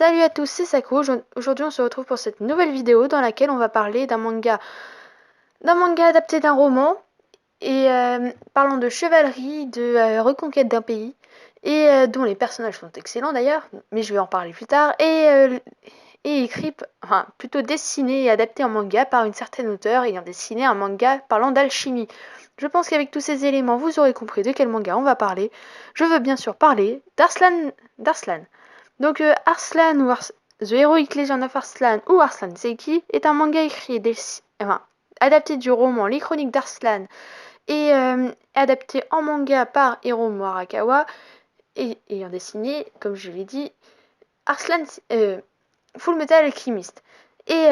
Salut à tous, c'est Sako. Aujourd'hui, on se retrouve pour cette nouvelle vidéo dans laquelle on va parler d'un manga adapté d'un roman et parlant de chevalerie, de reconquête d'un pays et dont les personnages sont excellents d'ailleurs, mais je vais en parler plus tard et écrit, enfin plutôt dessiné et adapté en manga par une certaine auteure ayant dessiné un manga parlant d'alchimie. Je pense qu'avec tous ces éléments, vous aurez compris de quel manga on va parler. Je veux bien sûr parler d'Arslan. Donc Arslan ou The Heroic Legend of Arslan ou Arslan Seiki est un manga écrit et adapté du roman Les Chroniques d'Arslan et adapté en manga par Hiromu Arakawa et ayant dessiné, comme je l'ai dit, Arslan Full Metal Alchemist. Et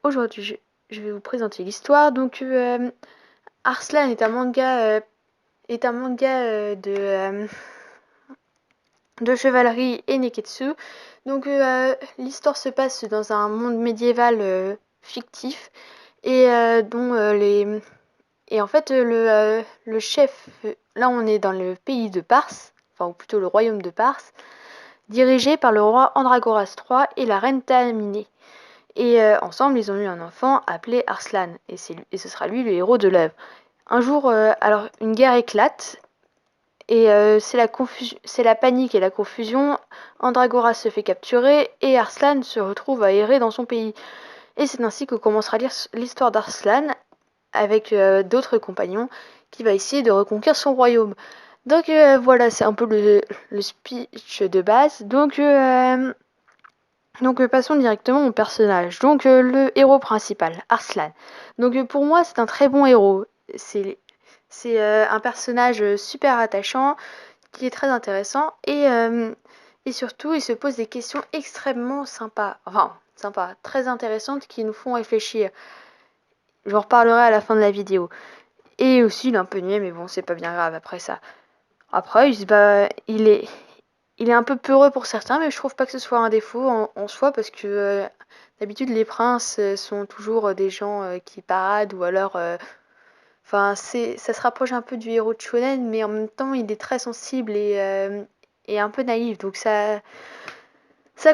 aujourd'hui, je vais vous présenter l'histoire. Donc Arslan est un manga de chevalerie et neketsu. Donc l'histoire se passe dans un monde médiéval fictif et en fait le chef, là on est dans le pays de Pars, enfin ou plutôt le royaume de Pars, dirigé par le roi Andragoras III et la reine Thalminée. Et ensemble ils ont eu un enfant appelé Arslan et ce sera lui le héros de l'œuvre. Un jour, alors une guerre éclate et c'est la panique et la confusion. Andragoras se fait capturer et Arslan se retrouve à errer dans son pays. Et c'est ainsi que commencera l'histoire d'Arslan avec d'autres compagnons qui va essayer de reconquérir son royaume. Donc voilà, c'est un peu le speech de base. Donc passons directement au personnage. Donc le héros principal, Arslan. Donc pour moi, c'est un très bon héros. C'est un personnage super attachant qui est très intéressant et surtout il se pose des questions extrêmement sympas, très intéressantes qui nous font réfléchir. J'en reparlerai à la fin de la vidéo. Et aussi il est un peu niais mais bon c'est pas bien grave après ça. Après il est un peu peureux pour certains mais je trouve pas que ce soit un défaut en soi parce que d'habitude les princes sont toujours des gens qui paradent ou alors enfin, ça se rapproche un peu du héros de shonen, mais en même temps, il est très sensible et un peu naïf, donc ça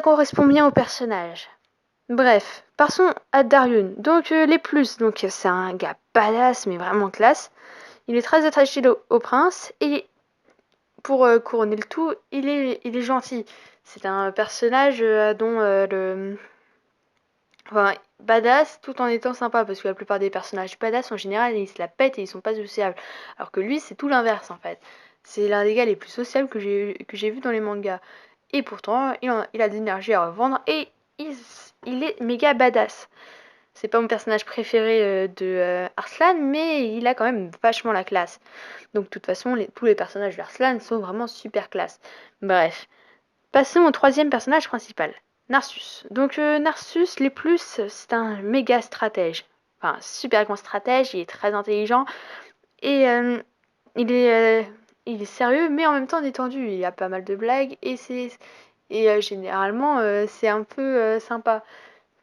correspond bien au personnage. Bref, passons à Daryun. Donc les plus, donc c'est un gars badass, mais vraiment classe. Il est très attaché au prince et pour couronner le tout, il est gentil. C'est un personnage dont enfin, badass tout en étant sympa, parce que la plupart des personnages badass en général ils se la pètent et ils sont pas sociables. Alors que lui c'est tout l'inverse en fait. C'est l'un des gars les plus sociables que j'ai vu dans les mangas. Et pourtant il a de l'énergie à revendre et il est méga badass. C'est pas mon personnage préféré de Arslan, mais il a quand même vachement la classe. Donc de toute façon tous les personnages d'Arslan sont vraiment super classe. Bref. Passons au troisième personnage principal, Narsus. Donc Narsus, les plus, c'est un méga stratège. Enfin, super grand stratège, il est très intelligent et il est, euh, il est sérieux mais en même temps détendu. Il y a pas mal de blagues et généralement c'est un peu sympa.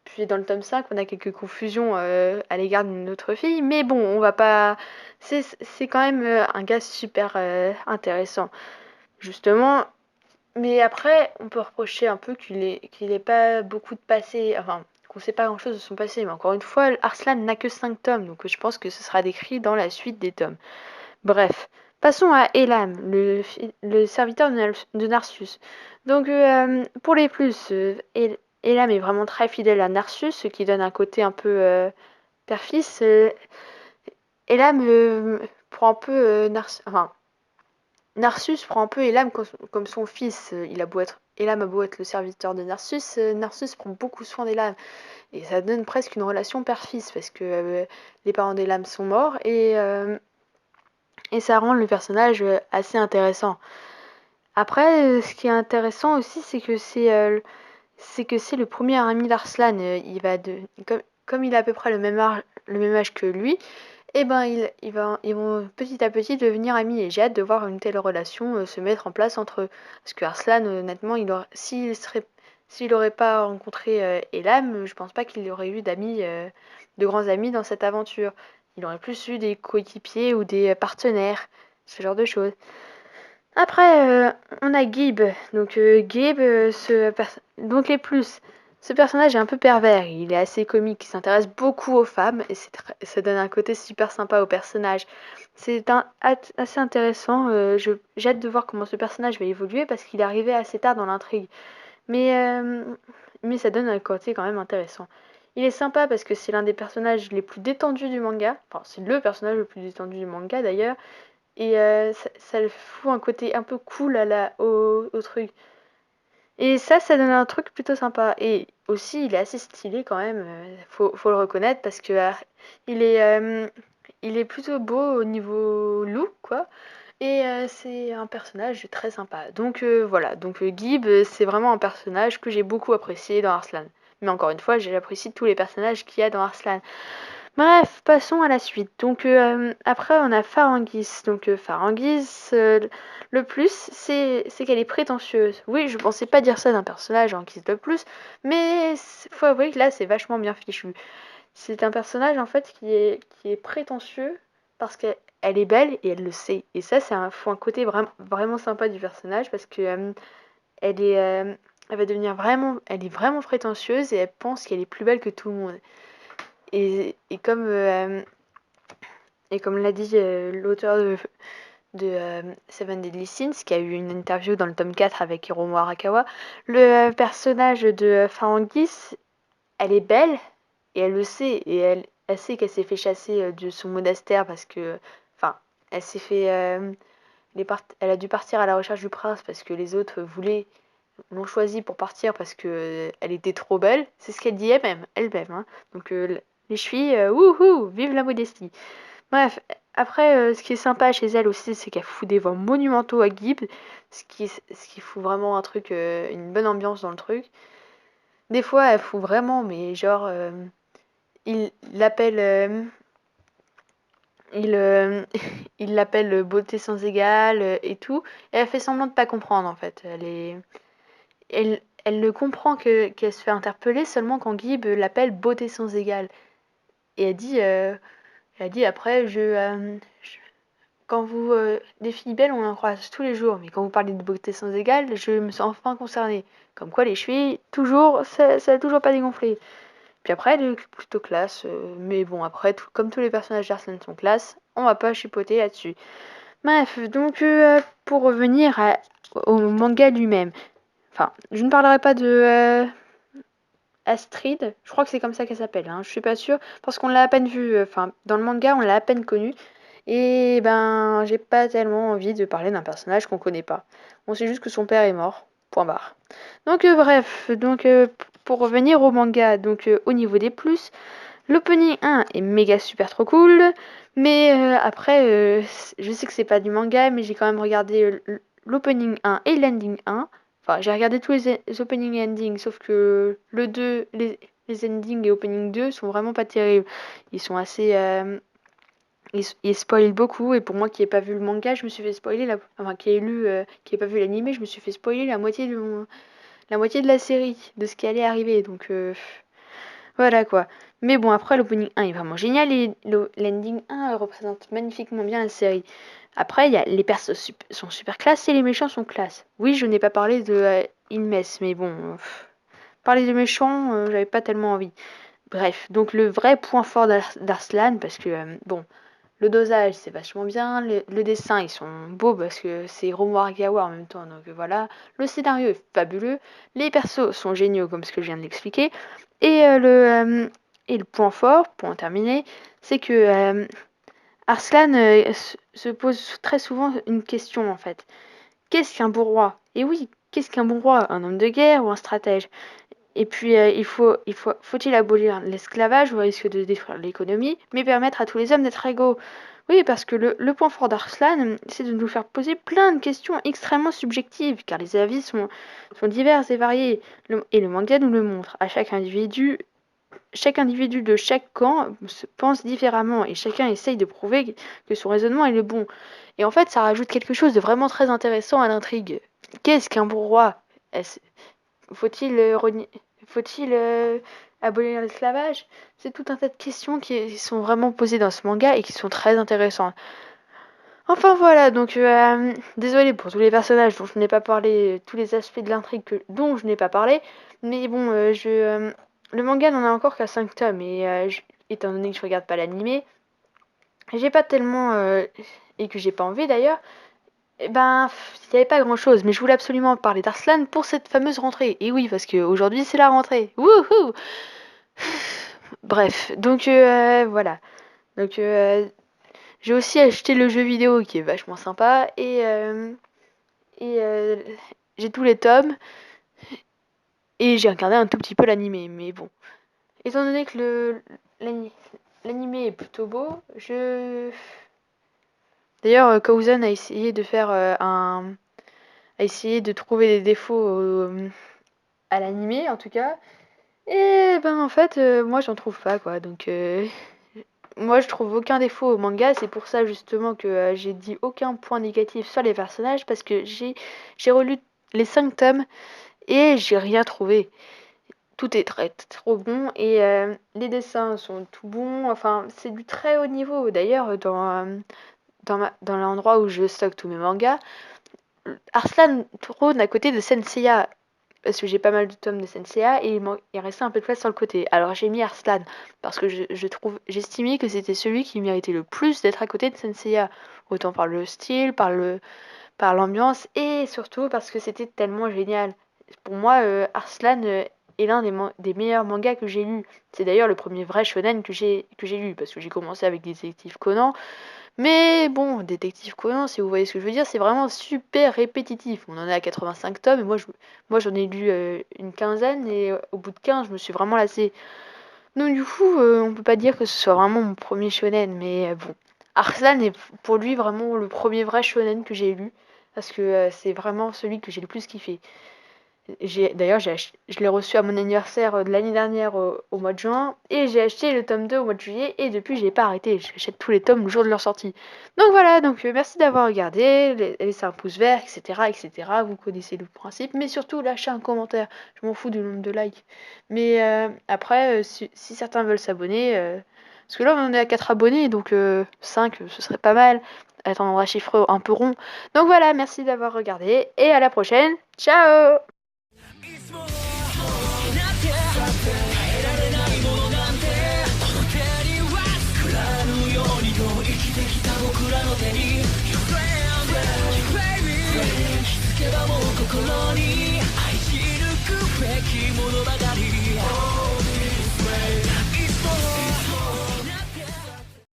Puis dans le tome 5, on a quelques confusions à l'égard d'une autre fille, mais bon, on va pas. C'est quand même un gars super intéressant. Justement, mais après, on peut reprocher un peu qu'il ait pas beaucoup de passé, enfin, qu'on sait pas grand-chose de son passé. Mais encore une fois, Arslan n'a que 5 tomes, donc je pense que ce sera décrit dans la suite des tomes. Bref, passons à Elam, le serviteur de Narsus. Donc, pour les plus, Elam est vraiment très fidèle à Narsus, ce qui donne un côté un peu père-fils. Elam prend un peu enfin, Narsus prend un peu Elam comme son fils. Elam a beau être le serviteur de Narsus, Narsus prend beaucoup soin d'Elam. Et ça donne presque une relation père-fils parce que les parents d'Elam sont morts et ça rend le personnage assez intéressant. Après, ce qui est intéressant aussi, c'est que c'est le premier ami d'Arslan. Comme il a à peu près le même âge que lui, eh ben, ils vont petit à petit devenir amis et j'ai hâte de voir une telle relation se mettre en place entre eux. Parce que Arslan, honnêtement, s'il aurait pas rencontré Elam, je pense pas qu'il aurait eu de grands amis dans cette aventure. Il aurait plus eu des coéquipiers ou des partenaires, ce genre de choses. Après, on a Gib. Donc Gib, donc les plus. Ce personnage est un peu pervers, il est assez comique, il s'intéresse beaucoup aux femmes et ça donne un côté super sympa au personnage. Assez intéressant, j'ai hâte de voir comment ce personnage va évoluer parce qu'il est arrivé assez tard dans l'intrigue. Mais, mais ça donne un côté quand même intéressant. Il est sympa parce que c'est l'un des personnages les plus détendus du manga. Enfin, c'est le personnage le plus détendu du manga d'ailleurs. Et ça le fout un côté un peu cool au truc. Et ça donne un truc plutôt sympa. Et aussi, il est assez stylé quand même, faut le reconnaître, parce que il est, euh, il est plutôt beau au niveau look, quoi. Et c'est un personnage très sympa. Donc voilà, donc Gib, c'est vraiment un personnage que j'ai beaucoup apprécié dans Arslan. Mais encore une fois, j'ai apprécié tous les personnages qu'il y a dans Arslan. Bref, passons à la suite. Donc après, on a Farangis. Donc Farangis, le plus, c'est qu'elle est prétentieuse. Oui, je pensais pas dire ça d'un personnage en guise de plus, mais faut avouer que là, c'est vachement bien fichu. C'est un personnage en fait qui est prétentieux parce qu'elle est belle et elle le sait. Et ça, faut un côté vraiment sympa du personnage parce que elle est, elle va devenir elle est vraiment prétentieuse et elle pense qu'elle est plus belle que tout le monde. Et, et comme et comme l'a dit l'auteur de Seven Deadly Sins, qui a eu une interview dans le tome 4 avec Hiromu Arakawa, le personnage de Farangis, elle est belle et elle le sait. Et elle sait qu'elle s'est fait chasser de son monastère parce que. Enfin, elle s'est fait. Elle a dû partir à la recherche du prince parce que les autres l'ont choisie pour partir parce que elle était trop belle. C'est ce qu'elle dit elle-même. Hein. Donc les chevilles, wouhou, vive la modestie. Bref, après, ce qui est sympa chez elle aussi, c'est qu'elle fout des vents monumentaux à Gibb, ce qui fout vraiment un truc, une bonne ambiance dans le truc. Des fois, elle fout vraiment, mais genre, il l'appelle, il, il l'appelle beauté sans égale et tout, et elle fait semblant de pas comprendre en fait. Elle ne comprend qu'elle se fait interpeller seulement quand Gibb l'appelle beauté sans égale. Et elle dit après, quand vous, des filles belles, on en croise tous les jours, mais quand vous parlez de beauté sans égale, je me sens enfin concernée. Comme quoi, les chevilles, toujours, ça a toujours pas dégonflé. Puis après, elle est plutôt classe, mais bon, après, comme tous les personnages d'Arsène sont classe, on va pas chipoter là-dessus. Bref, donc pour revenir au manga lui-même, enfin, je ne parlerai pas de Astrid, je crois que c'est comme ça qu'elle s'appelle, hein, je suis pas sûre, parce qu'on l'a à peine vue, enfin, dans le manga, on l'a à peine connue, et ben, j'ai pas tellement envie de parler d'un personnage qu'on connaît pas. On sait juste que son père est mort, point barre. Donc bref, donc pour revenir au manga, donc au niveau des plus, l'opening 1 est méga super trop cool, mais après, je sais que c'est pas du manga, mais j'ai quand même regardé l'opening 1 et l'ending 1. Enfin, j'ai regardé tous les opening et endings, sauf que le 2, les endings et opening 2 sont vraiment pas terribles. Ils sont assez. Ils spoilent beaucoup, et pour moi qui n'ai pas vu le manga, je me suis fait spoiler. Enfin, qui n'ai pas vu l'anime, je me suis fait spoiler la moitié de la série, de ce qui allait arriver. Donc. Voilà quoi. Mais bon, après, l'opening 1 est vraiment génial et l'ending 1 représente magnifiquement bien la série. Après, les persos sont super classe et les méchants sont classe. Oui, je n'ai pas parlé de Inmes, mais bon, parler de méchants, j'avais pas tellement envie. Bref, donc le vrai point fort d'Arslan, parce que, bon, le dosage, c'est vachement bien. Le dessin, ils sont beaux parce que c'est Hiromu Arakawa en même temps. Donc voilà. Le scénario est fabuleux. Les persos sont géniaux, comme ce que je viens de l'expliquer. Et, le point fort, pour en terminer, c'est que Arslan se pose très souvent une question en fait. Qu'est-ce qu'un bon roi? Et oui, qu'est-ce qu'un bon roi? Un homme de guerre ou un stratège? Et puis, faut-il abolir l'esclavage au risque de détruire l'économie, mais permettre à tous les hommes d'être égaux? Oui, parce que le point fort d'Arslan, c'est de nous faire poser plein de questions extrêmement subjectives, car les avis sont divers et variés. Et le manga nous le montre. Chaque individu de chaque camp se pense différemment, et chacun essaye de prouver que son raisonnement est le bon. Et en fait, ça rajoute quelque chose de vraiment très intéressant à l'intrigue. Qu'est-ce qu'un bon roi? Est-ce- Faut-il faut-il abolir l'esclavage? C'est tout un tas de questions qui sont vraiment posées dans ce manga et qui sont très intéressantes. Enfin voilà, donc désolée pour tous les personnages dont je n'ai pas parlé, tous les aspects de l'intrigue dont je n'ai pas parlé, mais bon, le manga n'en a encore qu'à 5 tomes, et étant donné que je regarde pas l'animé, j'ai pas tellement, et que j'ai pas envie d'ailleurs, et ben, il n'y avait pas grand chose, mais je voulais absolument parler d'Arslan pour cette fameuse rentrée. Et oui, parce qu'aujourd'hui c'est la rentrée. Wouhou! Bref, donc voilà. Donc j'ai aussi acheté le jeu vidéo qui est vachement sympa et j'ai tous les tomes et j'ai regardé un tout petit peu l'animé. Mais bon, étant donné que l'animé est plutôt beau, d'ailleurs Kauzen a essayé de faire a essayé de trouver des défauts à l'animé en tout cas. Et ben en fait, moi j'en trouve pas quoi. Donc moi je trouve aucun défaut au manga. C'est pour ça justement que j'ai dit aucun point négatif sur les personnages parce que j'ai relu les 5 tomes et j'ai rien trouvé. Tout est trop bon et les dessins sont tout bons. Enfin, c'est du très haut niveau. D'ailleurs, dans l'endroit où je stocke tous mes mangas, Arslan trône à côté de Senseiya parce que j'ai pas mal de tomes de Senseiya et il restait un peu de place sur le côté. Alors j'ai mis Arslan parce que j'estimais que c'était celui qui méritait le plus d'être à côté de Senseiya, autant par le style, par l'ambiance et surtout parce que c'était tellement génial. Pour moi, Arslan est l'un des meilleurs mangas que j'ai lu. C'est d'ailleurs le premier vrai shonen que j'ai lu parce que j'ai commencé avec Détective Conan, mais bon, Détective Conan, si vous voyez ce que je veux dire, c'est vraiment super répétitif. On en est à 85 tomes et moi j'en ai lu une quinzaine et au bout de 15, je me suis vraiment lassée. Donc du coup, on peut pas dire que ce soit vraiment mon premier shonen, mais bon. Arslan est pour lui vraiment le premier vrai shonen que j'ai lu parce que c'est vraiment celui que j'ai le plus kiffé. D'ailleurs, je l'ai reçu à mon anniversaire de l'année dernière au mois de juin et j'ai acheté le tome 2 au mois de juillet et depuis j'ai pas arrêté. J'achète tous les tomes le jour de leur sortie. Donc voilà, donc merci d'avoir regardé, laissez un pouce vert, etc., etc. Vous connaissez le principe, mais surtout lâchez un commentaire. Je m'en fous du nombre de likes. Mais après, si certains veulent s'abonner, parce que là on en est à 4 abonnés, donc 5 ce serait pas mal. Attends, un chiffre un peu rond. Donc voilà, merci d'avoir regardé et à la prochaine. Ciao! いつもなんて耐えられないものなんてこの手には作らぬようにと生きてきた僕らの手に Your friend, baby 気づけばもう心に愛し抜くべきものばかり